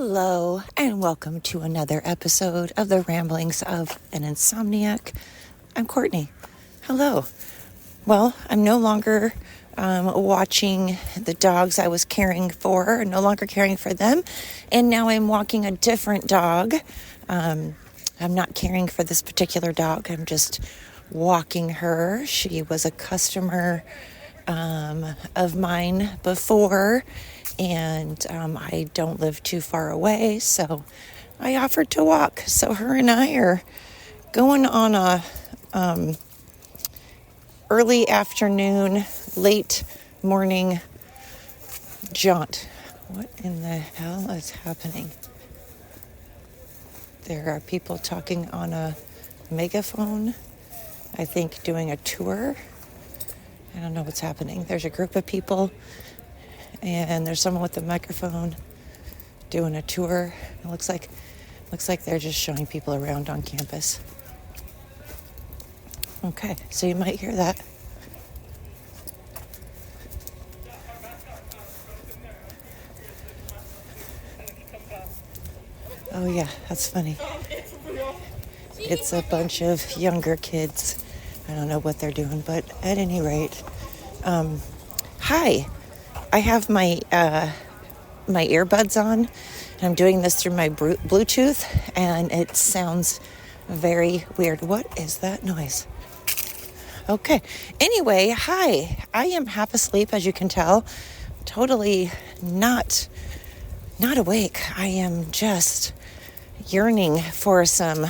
Hello, and welcome to another episode of the Ramblings of an Insomniac. I'm Courtney. Hello. Well, I'm no longer watching the dogs I was caring for, no longer caring for them, and now I'm walking a different dog. I'm not caring for this particular dog. I'm just walking her. She was a customer of mine before, and I don't live too far away, so I offered to walk. So her and I are going on a early afternoon, late morning jaunt. What in the hell is happening? There are people talking on a megaphone, I think doing a tour. I don't know what's happening. There's a group of people, and there's someone with a microphone doing a tour. It looks like they're just showing people around on campus. Okay, so you might hear that. Oh yeah, that's funny. It's a bunch of younger kids. I don't know what they're doing, but at any rate, hi. I have my earbuds on, and I'm doing this through my Bluetooth, and it sounds very weird. What is that noise? Okay. Anyway, hi. I am half asleep, as you can tell. Totally not awake. I am just yearning for some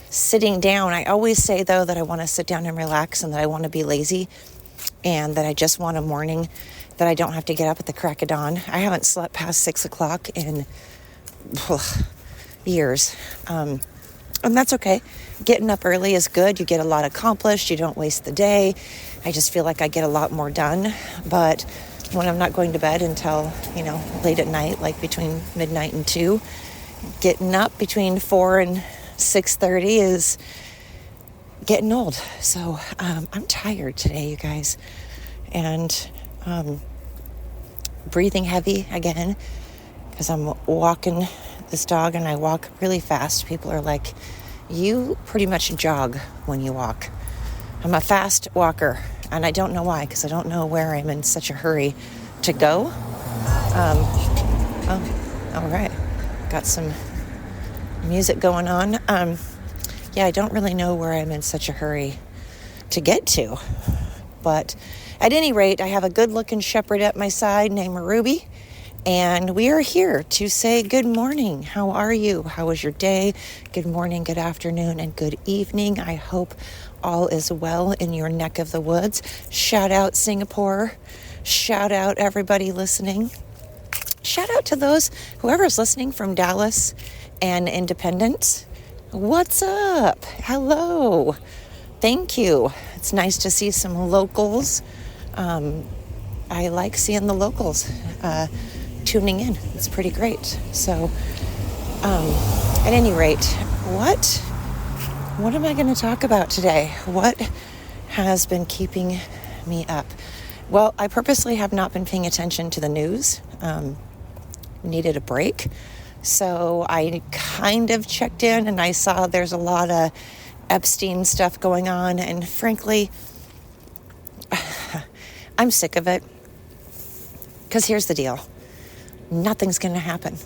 sitting down. I always say, though, that I want to sit down and relax, and that I want to be lazy, and that I just want a morning that I don't have to get up at the crack of dawn. I haven't slept past 6 o'clock in years. And that's okay. Getting up early is good. You get a lot accomplished. You don't waste the day. I just feel like I get a lot more done. But when I'm not going to bed until, late at night, like between midnight and 2, getting up between 4 and 6:30 is getting old. So I'm tired today, you guys. And breathing heavy again because I'm walking this dog, and I walk really fast. People are like, you pretty much jog when you walk. I'm a fast walker, and I don't know why, because I don't know where I'm in such a hurry to go. All right. Got some music going on. Yeah, I don't really know where I'm in such a hurry to get to. But at any rate, I have a good-looking shepherd at my side named Ruby, and we are here to say good morning. How are you? How was your day? Good morning, good afternoon, and good evening. I hope all is well in your neck of the woods. Shout out Singapore. Shout out everybody listening. Shout out to whoever's listening from Dallas and Independence. What's up? Hello. Thank you. It's nice to see some locals. I like seeing the locals tuning in. It's pretty great. So, at any rate, what am I going to talk about today? What has been keeping me up? Well, I purposely have not been paying attention to the news. Needed a break. So I kind of checked in, and I saw there's a lot of Epstein stuff going on, and frankly, I'm sick of it. Because here's the deal. Nothing's going to happen.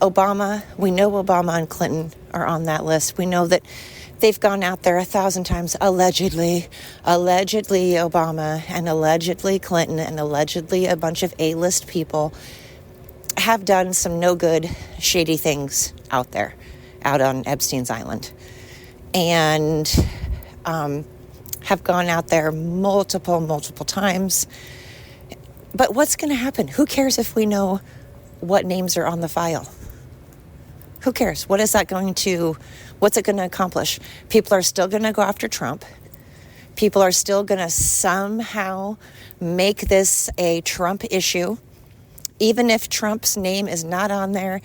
We know Obama and Clinton are on that list. We know that they've gone out there 1,000 times, allegedly Obama and allegedly Clinton and allegedly a bunch of A-list people have done some no good, shady things out there, out on Epstein's Island. And have gone out there multiple times. But what's going to happen? Who cares if we know what names are on the file? Who cares? What's it going to accomplish? People are still going to go after Trump. People are still going to somehow make this a Trump issue. Even if Trump's name is not on there,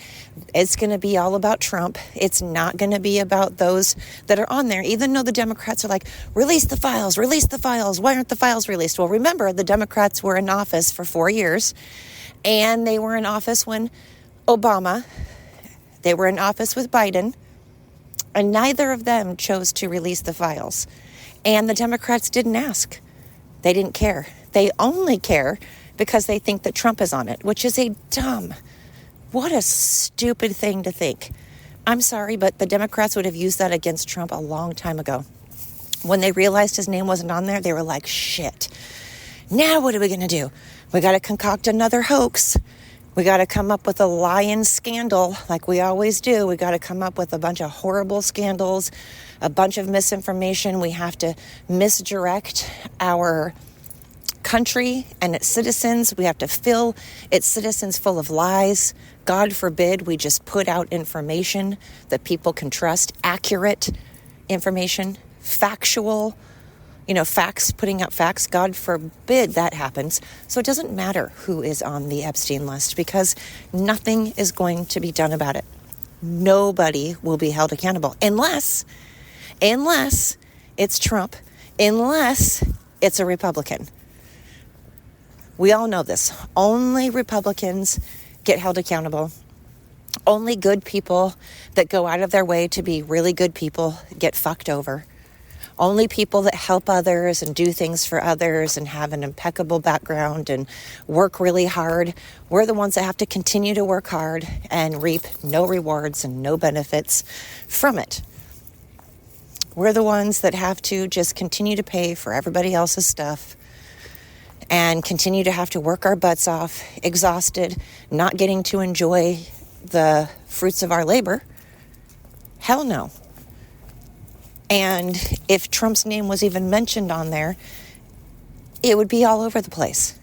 it's going to be all about Trump. It's not going to be about those that are on there, even though the Democrats are like, release the files. Why aren't the files released? Well, remember, the Democrats were in office for 4 years, and they were in office when Obama. They were in office with Biden, and neither of them chose to release the files. And the Democrats didn't ask. They didn't care. They only care because they think that Trump is on it, which is what a stupid thing to think. I'm sorry, but the Democrats would have used that against Trump a long time ago. When they realized his name wasn't on there, they were like, shit. Now what are we going to do? We got to concoct another hoax. We got to come up with a lying scandal like we always do. We got to come up with a bunch of horrible scandals, a bunch of misinformation. We have to misdirect our country and its citizens. We have to fill its citizens full of lies. God forbid we just put out information that people can trust, accurate information, factual, facts, putting out facts. God forbid that happens. So it doesn't matter who is on the Epstein list because nothing is going to be done about it. Nobody will be held accountable unless it's Trump, unless it's a Republican. We all know this. Only Republicans get held accountable. Only good people that go out of their way to be really good people get fucked over. Only people that help others and do things for others and have an impeccable background and work really hard, we're the ones that have to continue to work hard and reap no rewards and no benefits from it. We're the ones that have to just continue to pay for everybody else's stuff and continue to have to work our butts off, exhausted, not getting to enjoy the fruits of our labor. Hell no. And if Trump's name was even mentioned on there, it would be all over the place.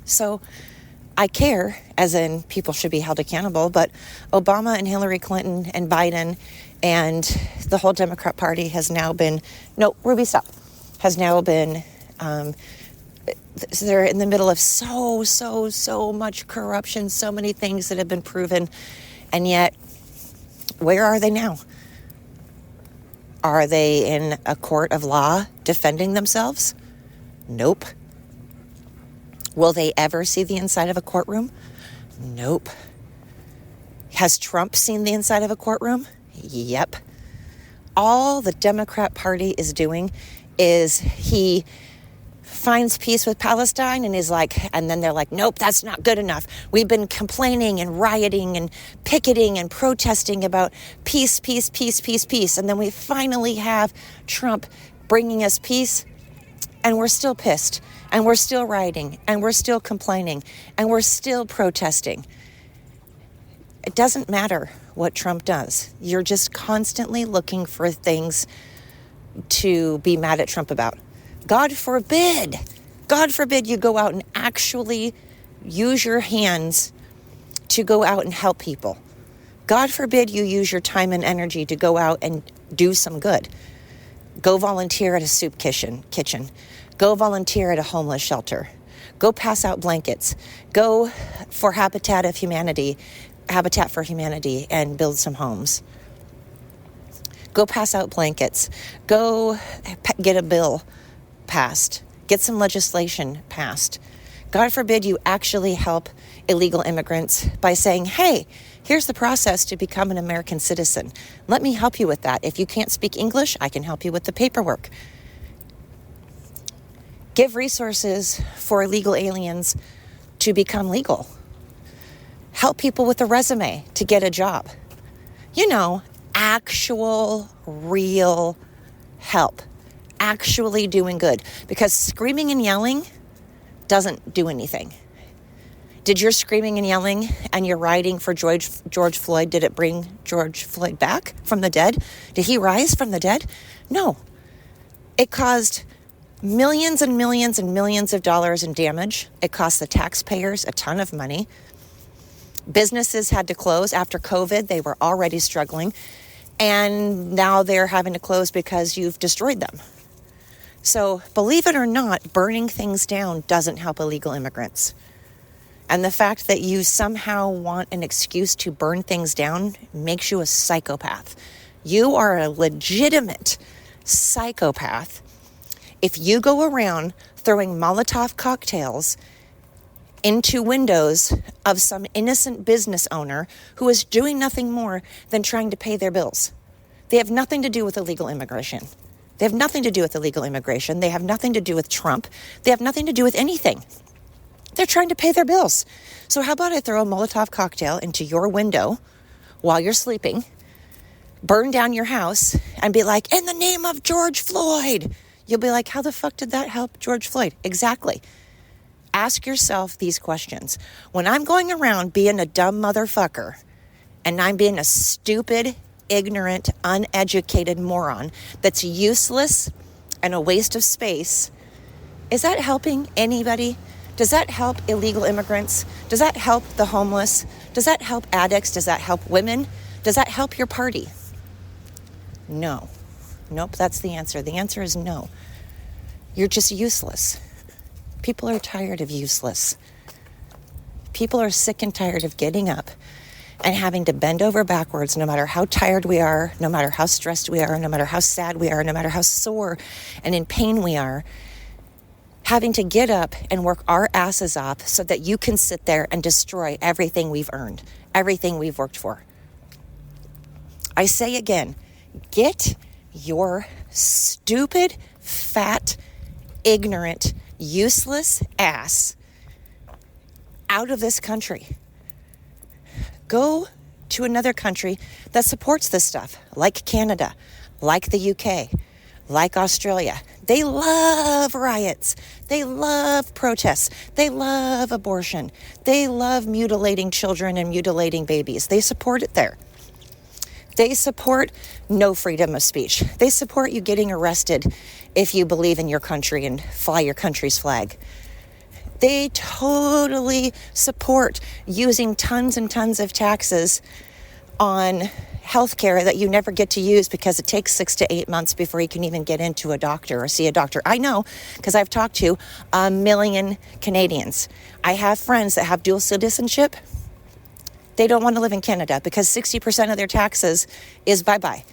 So I care, as in people should be held accountable, but Obama and Hillary Clinton and Biden and the whole Democrat Party has now been, they're in the middle of so much corruption, so many things that have been proven, and yet, where are they now? Are they in a court of law defending themselves? Nope. Will they ever see the inside of a courtroom? Nope. Has Trump seen the inside of a courtroom? Yep. All the Democrat Party is doing is he finds peace with Palestine and is like, and then they're like, nope, that's not good enough. We've been complaining and rioting and picketing and protesting about peace. And then we finally have Trump bringing us peace, and we're still pissed, and we're still rioting, and we're still complaining, and we're still protesting. It doesn't matter what Trump does. You're just constantly looking for things to be mad at Trump about. God forbid you go out and actually use your hands to go out and help people. God forbid you use your time and energy to go out and do some good. Go volunteer at a soup kitchen. Go volunteer at a homeless shelter. Go pass out blankets. Go for Habitat for Humanity and build some homes. Go pass out blankets. Go get a bill passed. Get some legislation passed. God forbid you actually help illegal immigrants by saying, hey, here's the process to become an American citizen. Let me help you with that. If you can't speak English, I can help you with the paperwork. Give resources for illegal aliens to become legal. Help people with a resume to get a job. Actual, real help. Actually doing good, because screaming and yelling doesn't do anything. Did your screaming and yelling and your rioting for George Floyd, did it bring George Floyd back from the dead? Did he rise from the dead? No. It caused millions and millions and millions of dollars in damage. It cost the taxpayers a ton of money. Businesses had to close after COVID. They were already struggling, and now they're having to close because you've destroyed them. So believe it or not, burning things down doesn't help illegal immigrants. And the fact that you somehow want an excuse to burn things down makes you a psychopath. You are a legitimate psychopath if you go around throwing Molotov cocktails into windows of some innocent business owner who is doing nothing more than trying to pay their bills. They have nothing to do with illegal immigration. They have nothing to do with illegal immigration. They have nothing to do with Trump. They have nothing to do with anything. They're trying to pay their bills. So how about I throw a Molotov cocktail into your window while you're sleeping, burn down your house, and be like, in the name of George Floyd. You'll be like, how the fuck did that help George Floyd? Exactly. Ask yourself these questions. When I'm going around being a dumb motherfucker and I'm being a stupid, ignorant, uneducated moron that's useless and a waste of space, is that helping anybody? Does that help illegal immigrants? Does that help the homeless? Does that help addicts? Does that help women? Does that help your party? No. Nope, that's the answer. The answer is no. You're just useless. People are tired of useless. People are sick and tired of getting up and having to bend over backwards no matter how tired we are, no matter how stressed we are, no matter how sad we are, no matter how sore and in pain we are, having to get up and work our asses off so that you can sit there and destroy everything we've earned, everything we've worked for. I say again, get your stupid, fat, ignorant, useless ass out of this country. Go to another country that supports this stuff, like Canada, like the UK, like Australia. They love riots. They love protests. They love abortion. They love mutilating children and mutilating babies. They support it there. They support no freedom of speech. They support you getting arrested if you believe in your country and fly your country's flag. They totally support using tons and tons of taxes on healthcare that you never get to use because it takes 6 to 8 months before you can even get into a doctor or see a doctor. I know because I've talked to 1 million Canadians. I have friends that have dual citizenship. They don't want to live in Canada because 60% of their taxes is bye-bye.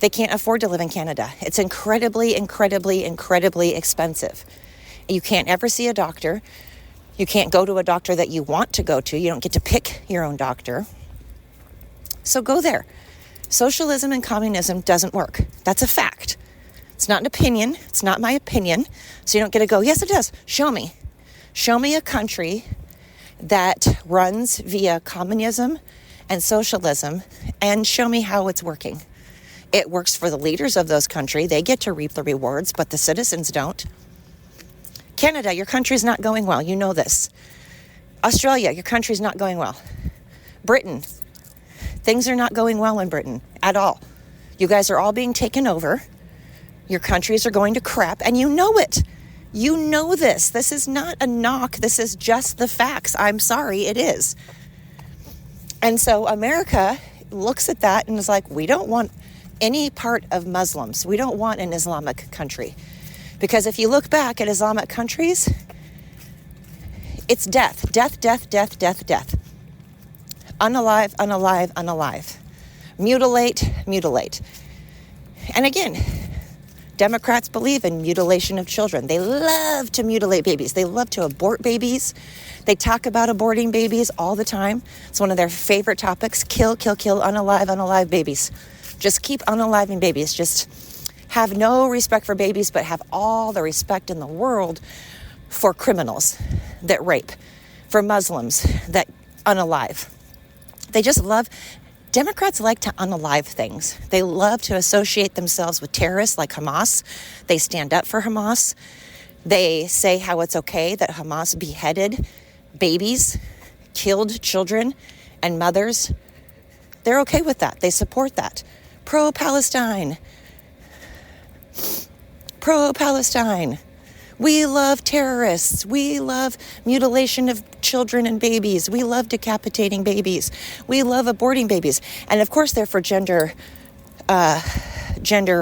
They can't afford to live in Canada. It's incredibly, incredibly, incredibly expensive. You can't ever see a doctor. You can't go to a doctor that you want to go to. You don't get to pick your own doctor. So go there. Socialism and communism doesn't work. That's a fact. It's not an opinion. It's not my opinion. So you don't get to go, yes, it does. Show me. Show me a country that runs via communism and socialism and show me how it's working. It works for the leaders of those countries. They get to reap the rewards, but the citizens don't. Canada, your country's not going well. You know this. Australia, your country's not going well. Britain, things are not going well in Britain at all. You guys are all being taken over. Your countries are going to crap, and you know it. You know this. This is not a knock. This is just the facts. I'm sorry, it is. And so America looks at that and is like, we don't want any part of Muslims. We don't want an Islamic country. Because if you look back at Islamic countries, it's death, death, death, death, death, death. Unalive, unalive, unalive. Mutilate, mutilate. And again, Democrats believe in mutilation of children. They love to mutilate babies. They love to abort babies. They talk about aborting babies all the time. It's one of their favorite topics. Kill, kill, kill, unalive, unalive babies. Just keep unaliving babies. Just have no respect for babies, but have all the respect in the world for criminals that rape, for Muslims that unalive. They just love... Democrats like to unalive things. They love to associate themselves with terrorists like Hamas. They stand up for Hamas. They say how it's okay that Hamas beheaded babies, killed children and mothers. They're okay with that. They support that. Pro-Palestine. Pro-Palestine. We love terrorists. We love mutilation of children and babies. We love decapitating babies. We love aborting babies. And of course, they're for gender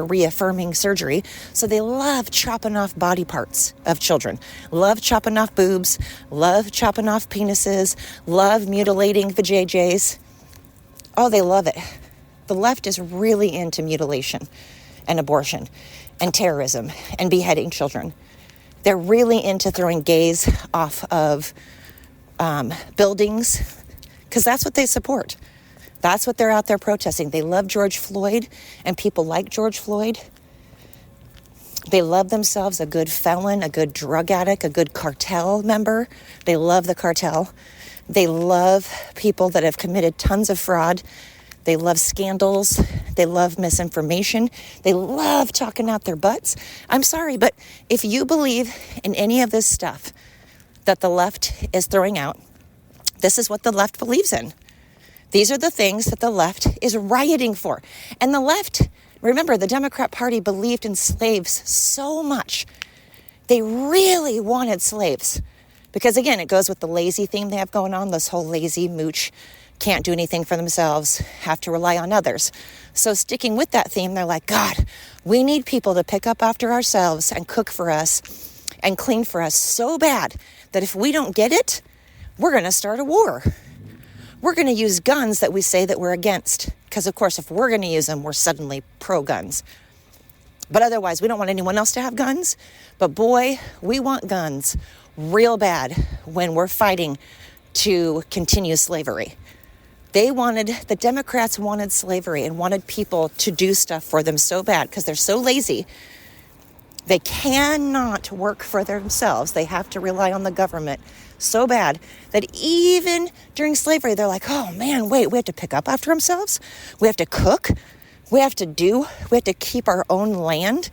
reaffirming surgery. So they love chopping off body parts of children. Love chopping off boobs. Love chopping off penises. Love mutilating vajayjays. Oh, they love it. The left is really into mutilation and abortion and terrorism and beheading children. They're really into throwing gays off of buildings because that's what they support. That's what they're out there protesting. They love George Floyd and people like George Floyd. They love themselves a good felon, a good drug addict, a good cartel member. They love the cartel. They love people that have committed tons of fraud. They love scandals. They love misinformation. They love talking out their butts. I'm sorry, but if you believe in any of this stuff that the left is throwing out, this is what the left believes in. These are the things that the left is rioting for. And the left, remember, the Democrat Party believed in slaves so much. They really wanted slaves. Because again, it goes with the lazy theme they have going on, this whole lazy mooch, can't do anything for themselves, have to rely on others. So sticking with that theme, they're like, God, we need people to pick up after ourselves and cook for us and clean for us so bad that if we don't get it, we're going to start a war. We're going to use guns that we say that we're against. Because, of course, if we're going to use them, we're suddenly pro-guns. But otherwise, we don't want anyone else to have guns. But boy, we want guns real bad when we're fighting to continue slavery. The Democrats wanted slavery and wanted people to do stuff for them so bad because they're so lazy. They cannot work for themselves. They have to rely on the government so bad that even during slavery, they're like, oh man, wait, we have to pick up after ourselves. We have to cook. We have to keep our own land.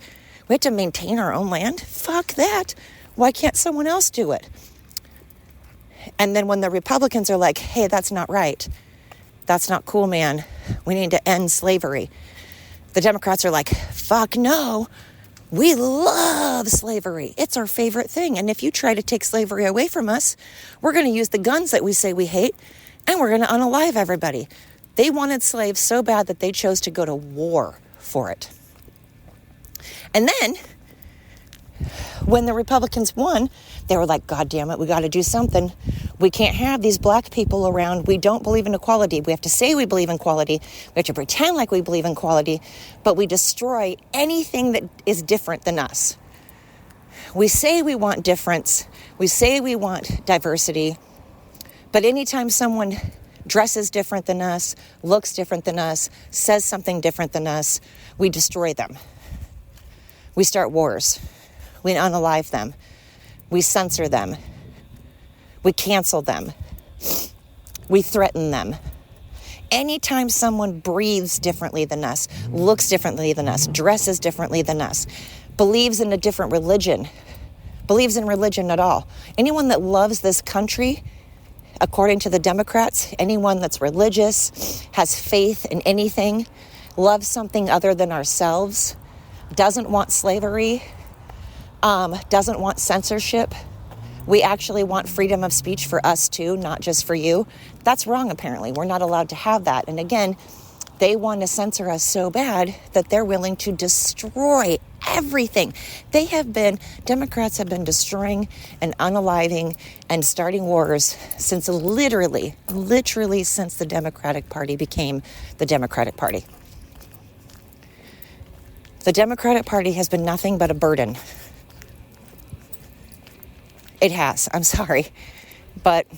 We have to maintain our own land. Fuck that. Why can't someone else do it? And then when the Republicans are like, hey, that's not right. That's not cool, man. We need to end slavery. The Democrats are like, fuck no. We love slavery. It's our favorite thing. And if you try to take slavery away from us, we're going to use the guns that we say we hate, and we're going to unalive everybody. They wanted slaves so bad that they chose to go to war for it. And then, when the Republicans won, they were like, God damn it, we got to do something. We can't have these black people around. We don't believe in equality. We have to say we believe in equality. We have to pretend like we believe in equality, but we destroy anything that is different than us. We say we want difference. We say we want diversity. But anytime someone dresses different than us, looks different than us, says something different than us, we destroy them. We start wars. We unalive them. We censor them. We cancel them. We threaten them. Anytime someone breathes differently than us, looks differently than us, dresses differently than us, believes in a different religion, believes in religion at all, anyone that loves this country, according to the Democrats, anyone that's religious, has faith in anything, loves something other than ourselves, doesn't want slavery, doesn't want censorship. We actually want freedom of speech for us too, not just for you. That's wrong, apparently. We're not allowed to have that. And again, they want to censor us so bad that they're willing to destroy everything. Democrats have been destroying and unaliving and starting wars since literally since the Democratic Party became the Democratic Party. The Democratic Party has been nothing but a burden. It has. I'm sorry. But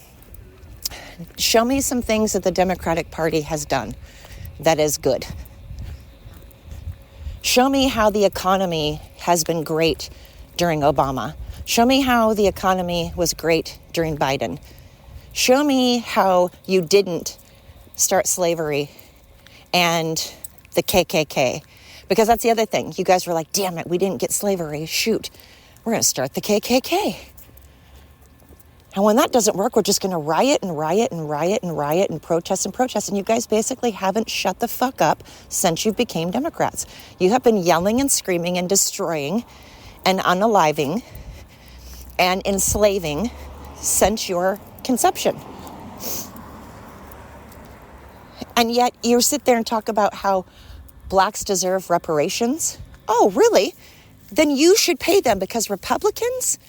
show me some things that the Democratic Party has done that is good. Show me how the economy has been great during Obama. Show me how the economy was great during Biden. Show me how you didn't start slavery and the KKK. Because that's the other thing. You guys were like, damn it, we didn't get slavery. Shoot, we're going to start the KKK. And when that doesn't work, we're just going to riot and protest. And you guys basically haven't shut the fuck up since you became Democrats. You have been yelling and screaming and destroying and unaliving and enslaving since your conception. And yet you sit there and talk about how blacks deserve reparations. Oh, really? Then you should pay them because Republicans,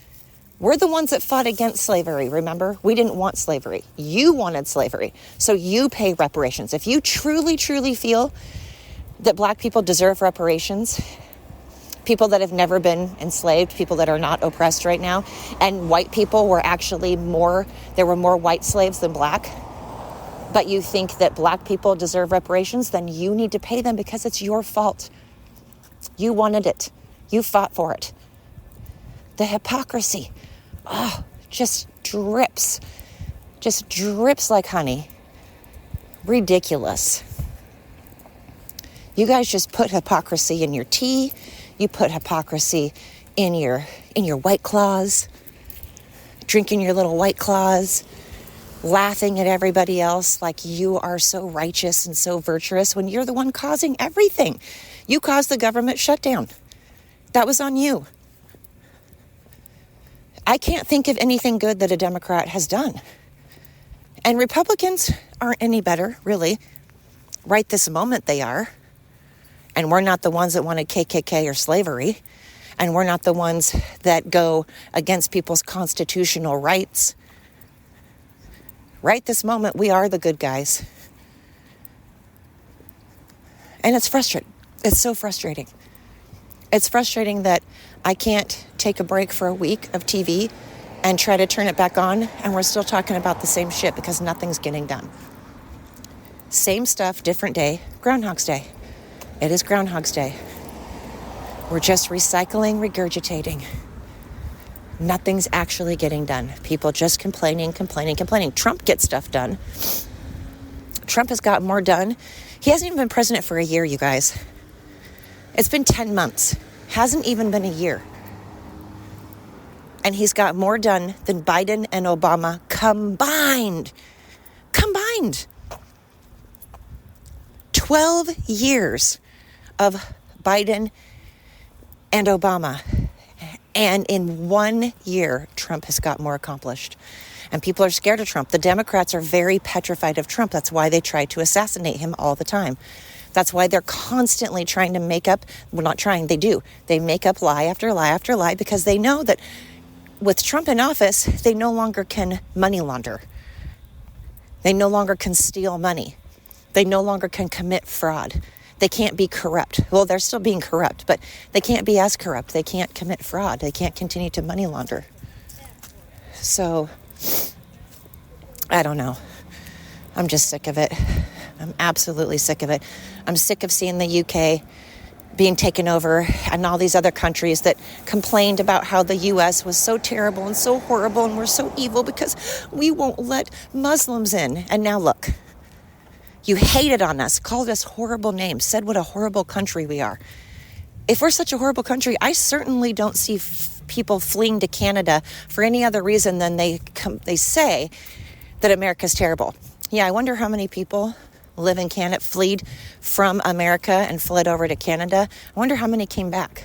we're the ones that fought against slavery, remember? We didn't want slavery. You wanted slavery. So you pay reparations. If you truly feel that black people deserve reparations, people that have never been enslaved, people that are not oppressed right now, and white people were actually there were more white slaves than black, but you think that black people deserve reparations, then you need to pay them because it's your fault. You wanted it. You fought for it. The hypocrisy, just drips like honey. Ridiculous. You guys just put hypocrisy in your tea. You put hypocrisy in your White Claws, drinking your little White Claws, laughing at everybody else like you are so righteous and so virtuous when you're the one causing everything. You caused the government shutdown. That was on you. I can't think of anything good that a Democrat has done. And Republicans aren't any better, really. Right this moment they are. And we're not the ones that wanted KKK or slavery. And we're not the ones that go against people's constitutional rights. Right this moment, we are the good guys. And it's frustrating. It's so frustrating. It's frustrating that I can't take a break for a week of TV and try to turn it back on, and we're still talking about the same shit because nothing's getting done. Same stuff, different day, Groundhog's Day. It is Groundhog's Day. We're just recycling, regurgitating. Nothing's actually getting done. People just complaining. Trump gets stuff done. Trump has got more done. He hasn't even been president for a year, you guys. It's been 10 months. Hasn't even been a year. And he's got more done than Biden and Obama combined. 12 years of Biden and Obama. And in 1 year, Trump has got more accomplished. And people are scared of Trump. The Democrats are very petrified of Trump. That's why they try to assassinate him all the time. That's why they're constantly trying to make up, well, not trying, they do. They make up lie after lie after lie because they know that with Trump in office, they no longer can money launder. They no longer can steal money. They no longer can commit fraud. They can't be corrupt. Well, they're still being corrupt, but they can't be as corrupt. They can't commit fraud. They can't continue to money launder. So, I don't know. I'm just sick of it. I'm absolutely sick of it. I'm sick of seeing the UK being taken over and all these other countries that complained about how the US was so terrible and so horrible and we're so evil because we won't let Muslims in. And now look. You hated on us, called us horrible names, said what a horrible country we are. If we're such a horrible country, I certainly don't see people fleeing to Canada for any other reason than they say that America's terrible. Yeah, I wonder how many people live in Canada, fled from America and fled over to Canada. I wonder how many came back.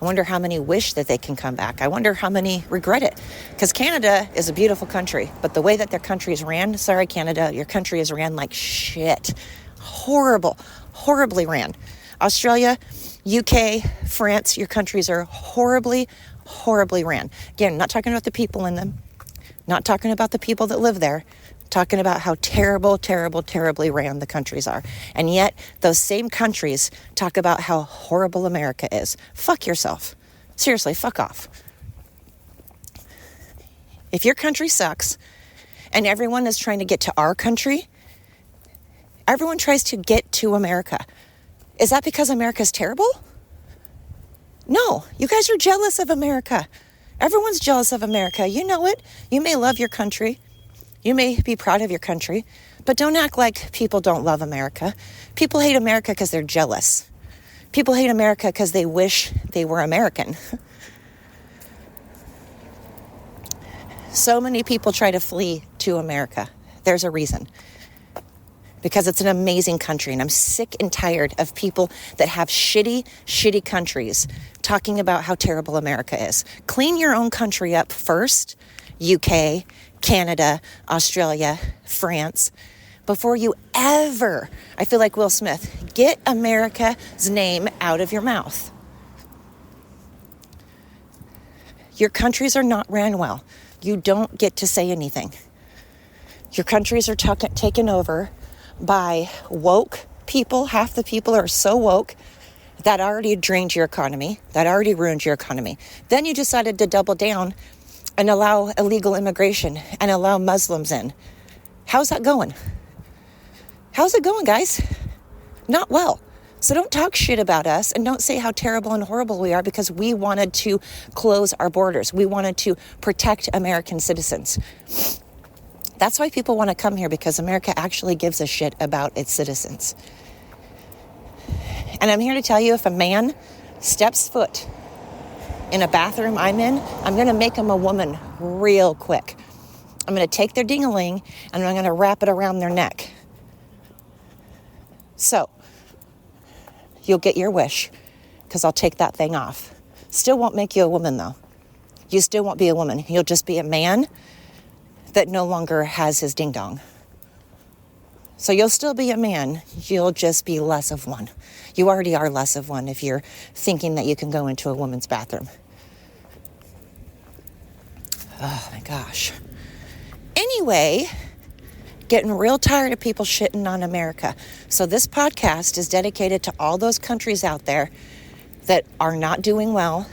I wonder how many wish that they can come back. I wonder how many regret it. Because Canada is a beautiful country, but the way that their country is ran, sorry Canada, your country is ran like shit. Horribly ran. Australia, UK, France, your countries are horribly ran. Again, not talking about the people in them, not talking about the people that live there, talking about how terribly ran the countries are. And yet, those same countries talk about how horrible America is. Fuck yourself. Seriously, fuck off. If your country sucks, and everyone is trying to get to our country, everyone tries to get to America. Is that because America's terrible? No, you guys are jealous of America. Everyone's jealous of America. You know it. You may love your country. You may be proud of your country, but don't act like people don't love America. People hate America because they're jealous. People hate America because they wish they were American. So many people try to flee to America. There's a reason. Because it's an amazing country, and I'm sick and tired of people that have shitty countries talking about how terrible America is. Clean your own country up first, UK, Canada, Australia, France, before you ever, I feel like Will Smith, get America's name out of your mouth. Your countries are not ran well. You don't get to say anything. Your countries are taken over by woke people. Half the people are so woke that already drained your economy, that already ruined your economy. Then you decided to double down and allow illegal immigration and allow Muslims in. How's that going? How's it going, guys? Not well. So don't talk shit about us and don't say how terrible and horrible we are because we wanted to close our borders. We wanted to protect American citizens. That's why people want to come here, because America actually gives a shit about its citizens. And I'm here to tell you, if a man steps foot in a bathroom I'm in, I'm going to make him a woman real quick. I'm going to take their ding-a-ling and I'm going to wrap it around their neck. So, you'll get your wish, because I'll take that thing off. Still won't make you a woman, though. You still won't be a woman. You'll just be a man that no longer has his ding-dong. So you'll still be a man. You'll just be less of one. You already are less of one if you're thinking that you can go into a woman's bathroom. Oh, my gosh. Anyway, getting real tired of people shitting on America. So this podcast is dedicated to all those countries out there that are not doing well.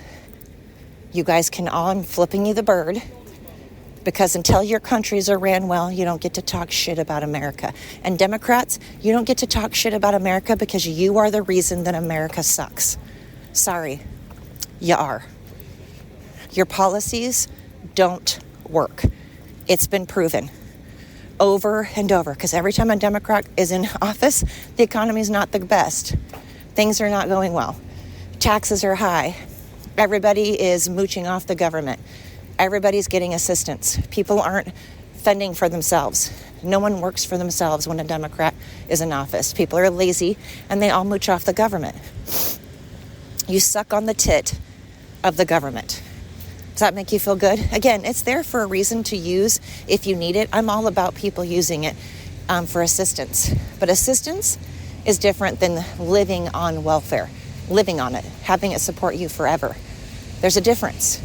You guys can all, I'm flipping you the bird, because until your countries are ran well, you don't get to talk shit about America. And Democrats, you don't get to talk shit about America because you are the reason that America sucks. Sorry, you are. Your policies don't work. It's been proven over and over, because every time a Democrat is in office, the economy is not the best. Things are not going well. Taxes are high. Everybody is mooching off the government. Everybody's getting assistance. People aren't fending for themselves. No one works for themselves when a Democrat is in office. People are lazy and they all mooch off the government. You suck on the tit of the government. Does that make you feel good? Again, it's there for a reason to use if you need it. I'm all about people using it for assistance. But assistance is different than living on welfare, living on it, having it support you forever. There's a difference.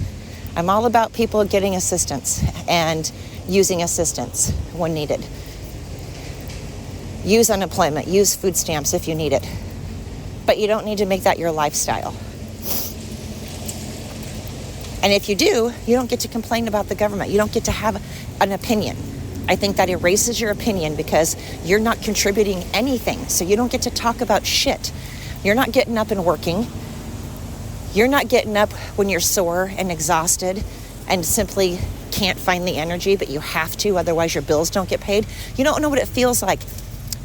I'm all about people getting assistance and using assistance when needed. Use unemployment, use food stamps if you need it. But you don't need to make that your lifestyle. And if you do, you don't get to complain about the government. You don't get to have an opinion. I think that erases your opinion because you're not contributing anything. So you don't get to talk about shit. You're not getting up and working. You're not getting up when you're sore and exhausted and simply can't find the energy, but you have to, otherwise your bills don't get paid. You don't know what it feels like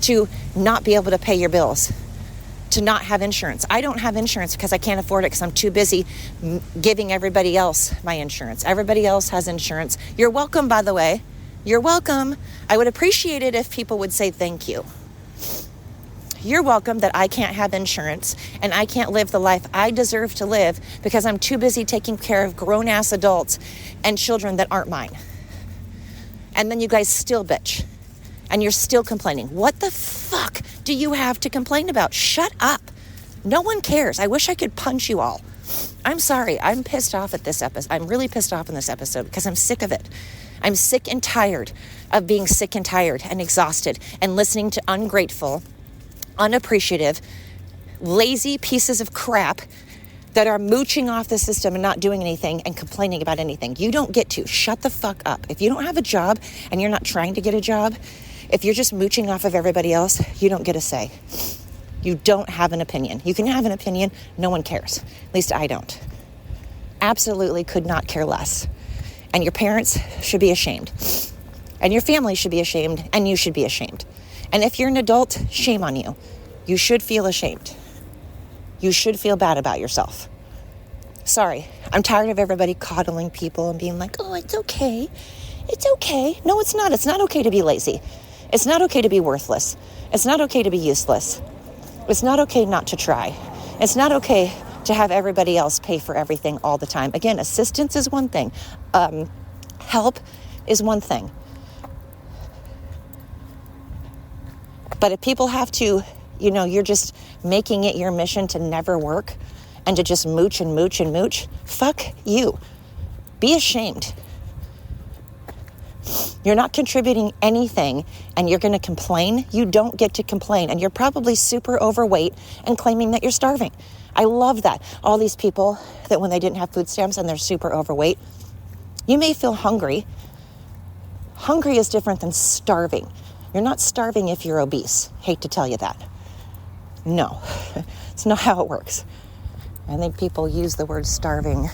to not be able to pay your bills, to not have insurance. I don't have insurance because I can't afford it because I'm too busy giving everybody else my insurance. Everybody else has insurance. You're welcome, by the way. You're welcome. I would appreciate it if people would say thank you. You're welcome that I can't have insurance and I can't live the life I deserve to live because I'm too busy taking care of grown-ass adults and children that aren't mine. And then you guys still bitch and you're still complaining. What the fuck do you have to complain about? Shut up. No one cares. I wish I could punch you all. I'm sorry. I'm pissed off at this episode. I'm really pissed off in this episode because I'm sick of it. I'm sick and tired of being sick and tired and exhausted and listening to ungrateful, unappreciative, lazy pieces of crap that are mooching off the system and not doing anything and complaining about anything. You don't get to. Shut the fuck up. If you don't have a job and you're not trying to get a job, if you're just mooching off of everybody else, you don't get a say. You don't have an opinion. You can have an opinion. No one cares. At least I don't. Absolutely could not care less. And your parents should be ashamed. And your family should be ashamed. And you should be ashamed. And if you're an adult, shame on you. You should feel ashamed. You should feel bad about yourself. Sorry, I'm tired of everybody coddling people and being like, oh, it's okay. It's okay. No, it's not. It's not okay to be lazy. It's not okay to be worthless. It's not okay to be useless. It's not okay not to try. It's not okay to have everybody else pay for everything all the time. Again, assistance is one thing. Help is one thing. But if people have to, you're just making it your mission to never work and to just mooch and mooch and mooch, fuck you. Be ashamed. You're not contributing anything and you're going to complain. You don't get to complain. And you're probably super overweight and claiming that you're starving. I love that. All these people that when they didn't have food stamps and they're super overweight, you may feel hungry. Hungry is different than starving. You're not starving if you're obese. Hate to tell you that. No, it's not how it works. I think people use the word starving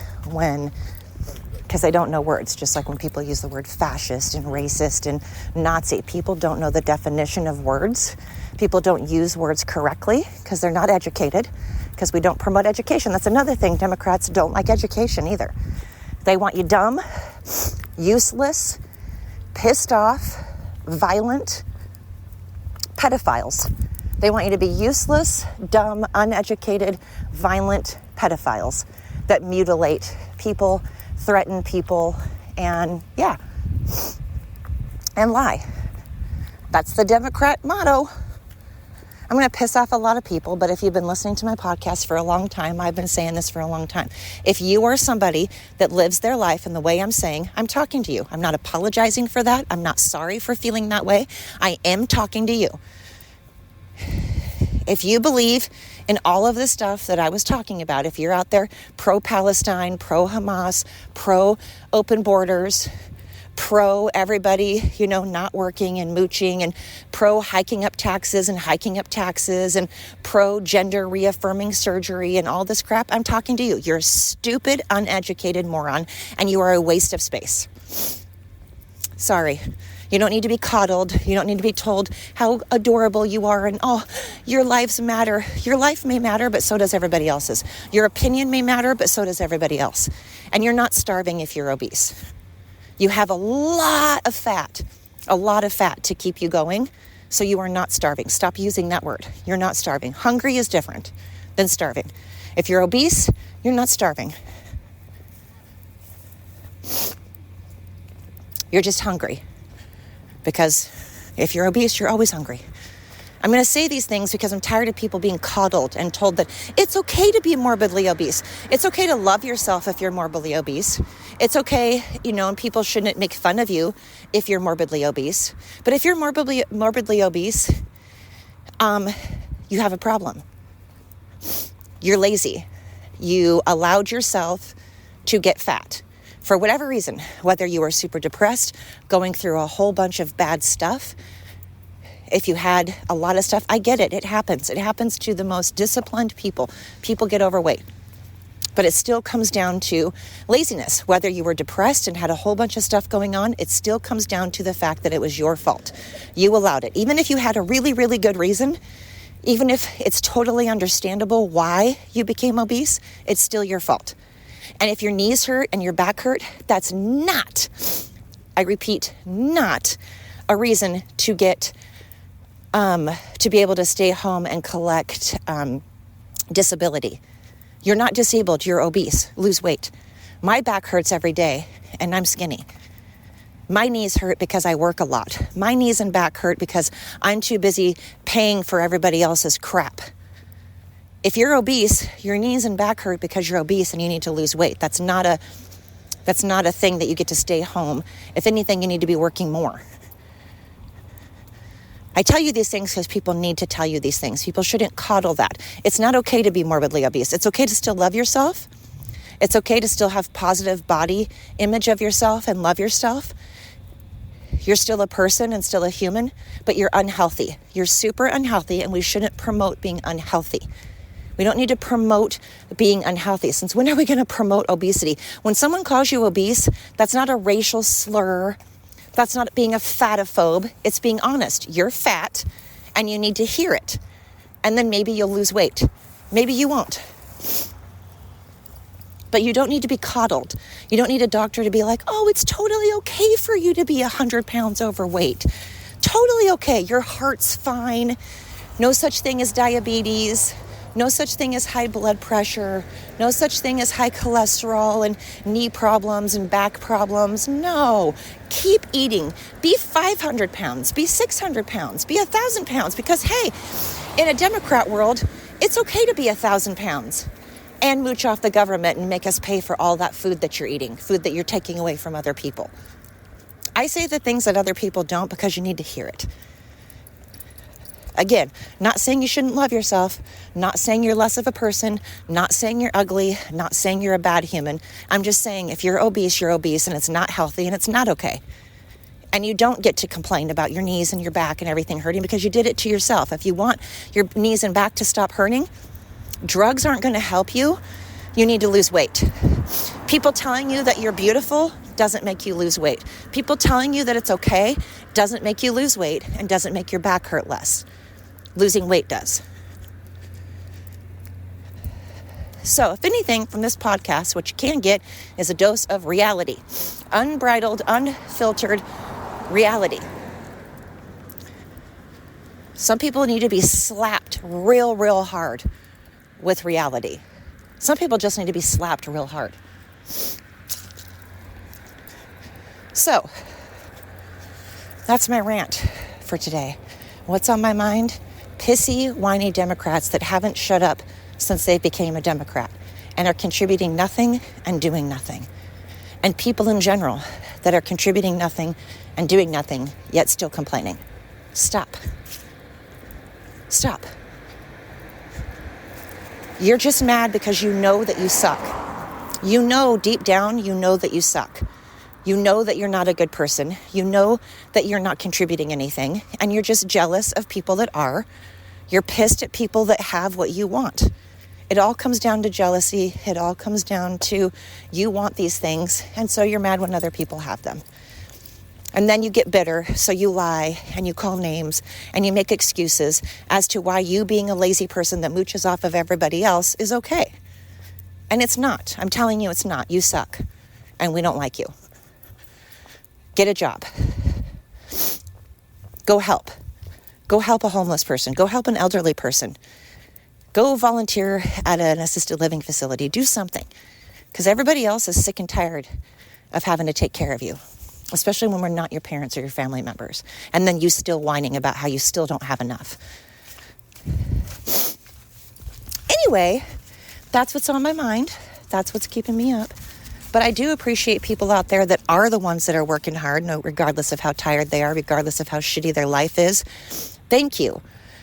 because they don't know words, just like when people use the word fascist and racist and Nazi. People don't know the definition of words. People don't use words correctly because they're not educated, because we don't promote education. That's another thing. Democrats don't like education either. They want you dumb, useless, pissed off, violent, pedophiles. They want you to be useless, dumb, uneducated, violent pedophiles that mutilate people, threaten people, and lie. That's the Democrat motto. I'm going to piss off a lot of people, but if you've been listening to my podcast for a long time, I've been saying this for a long time. If you are somebody that lives their life in the way I'm saying, I'm talking to you. I'm not apologizing for that. I'm not sorry for feeling that way. I am talking to you. If you believe in all of the stuff that I was talking about, if you're out there pro-Palestine, pro-Hamas, pro-open borders, pro everybody, not working and mooching, and pro hiking up taxes and pro gender reaffirming surgery and all this crap, I'm talking to you. You're a stupid, uneducated moron, and you are a waste of space. Sorry. You don't need to be coddled. You don't need to be told how adorable you are and, your lives matter. Your life may matter, but so does everybody else's. Your opinion may matter, but so does everybody else. And you're not starving if you're obese. You have a lot of fat to keep you going, so you are not starving. Stop using that word. You're not starving. Hungry is different than starving. If you're obese, you're not starving. You're just hungry. Because if you're obese, you're always hungry. I'm going to say these things because I'm tired of people being coddled and told that it's okay to be morbidly obese. It's okay to love yourself if you're morbidly obese. It's okay, and people shouldn't make fun of you if you're morbidly obese. But if you're morbidly obese, you have a problem. You're lazy. You allowed yourself to get fat. For whatever reason, whether you are super depressed, going through a whole bunch of bad stuff, if you had a lot of stuff, I get it. It happens. It happens to the most disciplined people. People get overweight. But it still comes down to laziness. Whether you were depressed and had a whole bunch of stuff going on, it still comes down to the fact that it was your fault. You allowed it. Even if you had a really, really good reason, even if it's totally understandable why you became obese, it's still your fault. And if your knees hurt and your back hurt, that's not, I repeat, not a reason to get, to be able to stay home and collect disability. You're not disabled, you're obese. Lose weight. My back hurts every day and I'm skinny. My knees hurt because I work a lot. My knees and back hurt because I'm too busy paying for everybody else's crap. If you're obese, your knees and back hurt because you're obese and you need to lose weight. That's not a thing that you get to stay home. If anything, you need to be working more. I tell you these things because people need to tell you these things. People shouldn't coddle that. It's not okay to be morbidly obese. It's okay to still love yourself. It's okay to still have positive body image of yourself and love yourself. You're still a person and still a human, but you're unhealthy. You're super unhealthy, and we shouldn't promote being unhealthy. We don't need to promote being unhealthy. Since when are we going to promote obesity? When someone calls you obese, that's not a racial slur. That's not being a fatophobe. It's being honest. You're fat and you need to hear it. And then maybe you'll lose weight. Maybe you won't. But you don't need to be coddled. You don't need a doctor to be like, it's totally okay for you to be 100 pounds overweight. Totally okay. Your heart's fine. No such thing as diabetes. No such thing as high blood pressure. No such thing as high cholesterol and knee problems and back problems. No. Keep eating. Be 500 pounds. Be 600 pounds. Be 1,000 pounds. Because, hey, in a Democrat world, it's okay to be 1,000 pounds and mooch off the government and make us pay for all that food that you're eating, food that you're taking away from other people. I say the things that other people don't because you need to hear it. Again, not saying you shouldn't love yourself, not saying you're less of a person, not saying you're ugly, not saying you're a bad human. I'm just saying if you're obese, and it's not healthy and it's not okay. And you don't get to complain about your knees and your back and everything hurting because you did it to yourself. If you want your knees and back to stop hurting, drugs aren't going to help you. You need to lose weight. People telling you that you're beautiful doesn't make you lose weight. People telling you that it's okay doesn't make you lose weight and doesn't make your back hurt less. Losing weight does. So if anything from this podcast, what you can get is a dose of reality. Unbridled, unfiltered reality. Some people need to be slapped real hard with reality. Some people just need to be slapped real hard. So, that's my rant for today. What's on my mind? Pissy, whiny Democrats that haven't shut up since they became a Democrat and are contributing nothing and doing nothing. And people in general that are contributing nothing and doing nothing, yet still complaining. Stop. Stop. You're just mad because you know that you suck. You know deep down, you know that you suck. You know that you're not a good person. You know that you're not contributing anything. And you're just jealous of people that are. You're pissed at people that have what you want. It all comes down to jealousy. It all comes down to you want these things. And so you're mad when other people have them. And then you get bitter. So you lie and you call names and you make excuses as to why you being a lazy person that mooches off of everybody else is okay. And it's not. I'm telling you it's not. You suck. And we don't like you. Get a job. Go help. Go help a homeless person. Go help an elderly person. Go volunteer at an assisted living facility. Do something. Because everybody else is sick and tired of having to take care of you. Especially when we're not your parents or your family members. And then you still whining about how you still don't have enough. Anyway, that's what's on my mind. That's what's keeping me up. But I do appreciate people out there that are the ones that are working hard, regardless of how tired they are, regardless of how shitty their life is. Thank you.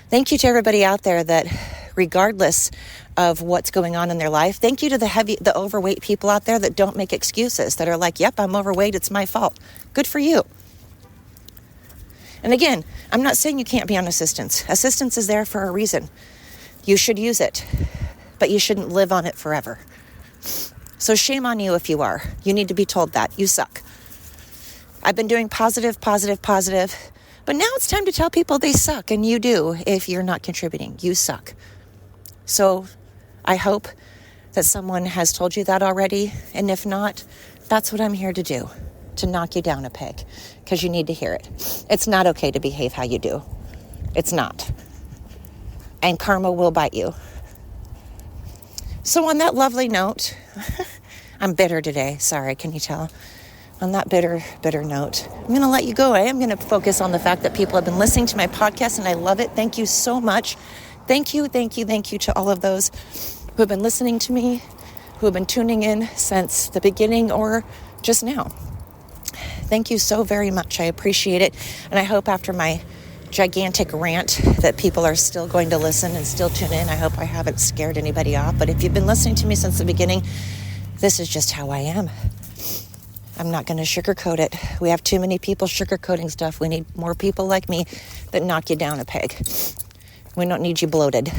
Thank you to everybody out there that, regardless of what's going on in their life, thank you to the overweight people out there that don't make excuses, that are like, yep, I'm overweight, it's my fault. Good for you. And again, I'm not saying you can't be on assistance. Assistance is there for a reason. You should use it, but you shouldn't live on it forever. So shame on you if you are. You need to be told that. You suck. I've been doing positive. But now it's time to tell people they suck. And you do if you're not contributing. You suck. So I hope that someone has told you that already. And if not, that's what I'm here to do. To knock you down a peg. Because you need to hear it. It's not okay to behave how you do. It's not. And karma will bite you. So on that lovely note, I'm bitter today. Sorry, can you tell? On that bitter note, I'm going to let you go. I am going to focus on the fact that people have been listening to my podcast and I love it. Thank you so much. Thank you to all of those who have been listening to me, who have been tuning in since the beginning or just now. Thank you so very much. I appreciate it. And I hope after my gigantic rant that people are still going to listen and still tune in. I hope I haven't scared anybody off. But if you've been listening to me since the beginning, this is just how I am. I'm not going to sugarcoat it. We have too many people sugarcoating stuff. We need more people like me that knock you down a peg. We don't need you bloated.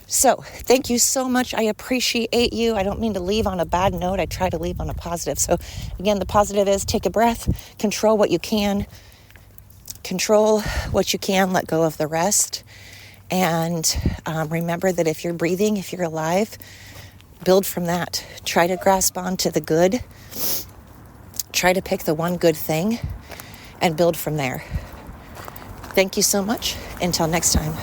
So, thank you so much. I appreciate you. I don't mean to leave on a bad note. I try to leave on a positive. So, again, the positive is take a breath, control what you can. Control what you can, let go of the rest. And remember that if you're breathing, if you're alive, build from that. Try to grasp onto the good. Try to pick the one good thing and build from there. Thank you so much. Until next time.